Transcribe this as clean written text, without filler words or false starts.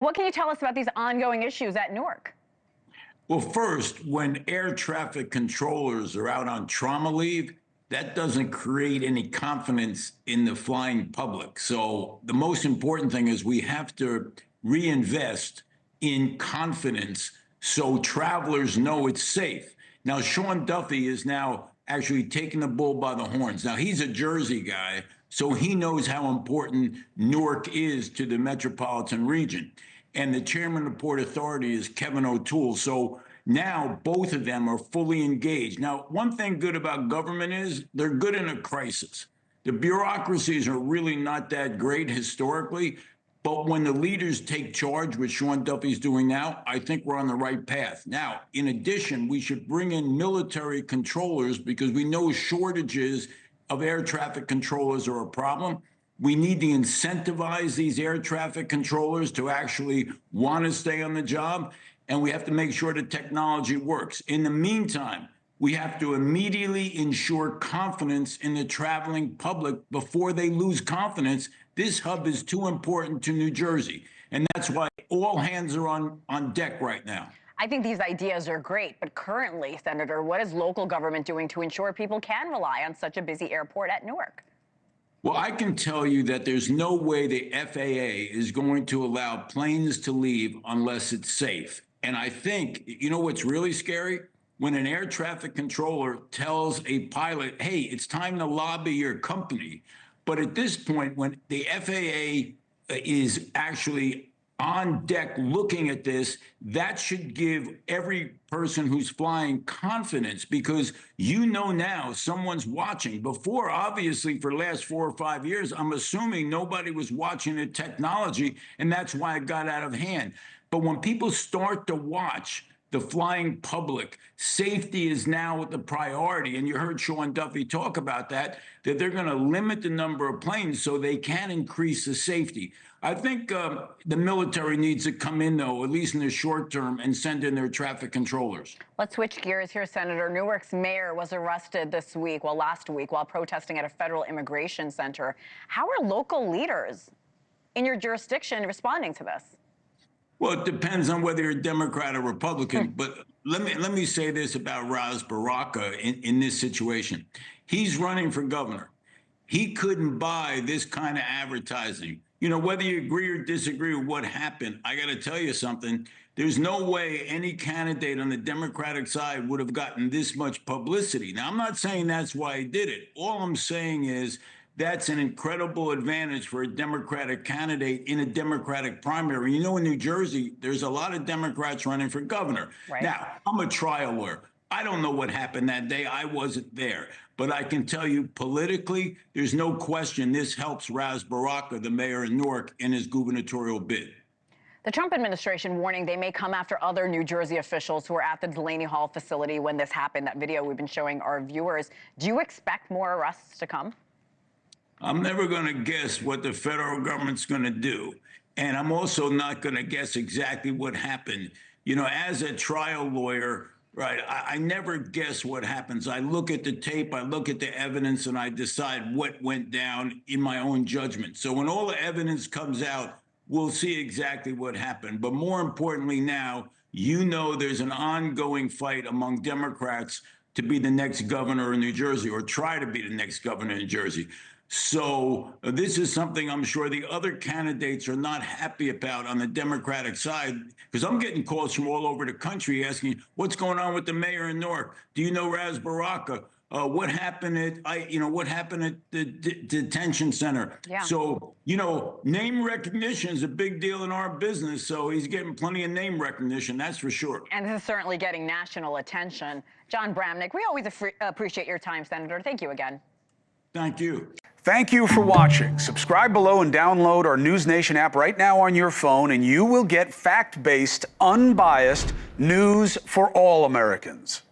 What can you tell us about these ongoing issues at Newark? Well, first, when air traffic controllers are out on trauma leave, that doesn't create any confidence in the flying public. So the most important thing is we have to reinvest in confidence so travelers know it's safe. Now, Sean Duffy is now actually taking the bull by the horns. Now, he's a Jersey guy, so he knows how important Newark is to the metropolitan region. And the chairman of the Port Authority is Kevin O'Toole. So now both of them are fully engaged. Now, one thing good about government is they're good in a crisis. The bureaucracies are really not that great historically, but when the leaders take charge, which Sean Duffy's doing now, I think we're on the right path. Now, in addition, we should bring in military controllers because we know shortages of air traffic controllers are a problem. We need to incentivize these air traffic controllers to actually want to stay on the job, and we have to make sure the technology works. In the meantime, we have to immediately ensure confidence in the traveling public before they lose confidence. This hub is too important to New Jersey, and that's why all hands are on deck right now. I think these ideas are great, but currently, Senator, what is local government doing to ensure people can rely on such a busy airport at Newark? Well, I can tell you that there's no way the FAA is going to allow planes to leave unless it's safe. And I think, you know what's really scary? When an air traffic controller tells a pilot, hey, it's time to lobby your company. But at this point, when the FAA is actually on deck looking at this, that should give every person who's flying confidence because you know now someone's watching. Before, obviously, for the last 4 or 5 years, I'm assuming nobody was watching the technology, and that's why it got out of hand. But when people start to watch the flying public, safety is now the priority. And you heard Sean Duffy talk about that they're going to limit the number of planes so they can increase the safety. I think the military needs to come in, though, at least in the short term, and send in their traffic controllers. Let's switch gears here, Senator. Newark's mayor was arrested last week, while protesting at a federal immigration center. How are local leaders in your jurisdiction responding to this? Well, it depends on whether you're a Democrat or Republican. But let me say this about Ras Baraka in this situation. He's running for governor. He couldn't buy this kind of advertising. You know, whether you agree or disagree with what happened, I got to tell you something. There's no way any candidate on the Democratic side would have gotten this much publicity. Now, I'm not saying that's why he did it. All I'm saying is that's an incredible advantage for a Democratic candidate in a Democratic primary. You know, in New Jersey, there's a lot of Democrats running for governor. Right. Now, I'm a trial lawyer. I don't know what happened that day. I wasn't there. But I can tell you politically, there's no question this helps Ras Baraka, the mayor of Newark, in his gubernatorial bid. The Trump administration warning they may come after other New Jersey officials who were at the Delaney Hall facility when this happened, that video we've been showing our viewers. Do you expect more arrests to come? I'm never going to guess what the federal government's going to do. And I'm also not going to guess exactly what happened. You know, as a trial lawyer, right, I never guess what happens. I look at the tape, I look at the evidence, and I decide what went down in my own judgment. So when all the evidence comes out, we'll see exactly what happened. But more importantly now, you know there's an ongoing fight among Democrats to be the next governor of New Jersey, or try to be the next governor of New Jersey. So this is something I'm sure the other candidates are not happy about on the Democratic side, because I'm getting calls from all over the country asking, what's going on with the mayor in Newark? Do you know Ras Baraka? What happened at the detention center? Yeah. So, you know, name recognition is a big deal in our business. So he's getting plenty of name recognition, that's for sure. And this is certainly getting national attention. John Bramnick, we always appreciate your time, Senator. Thank you again. Thank you. Thank you for watching. Subscribe below and download our NewsNation app right now on your phone, and you will get fact-based, unbiased news for all Americans.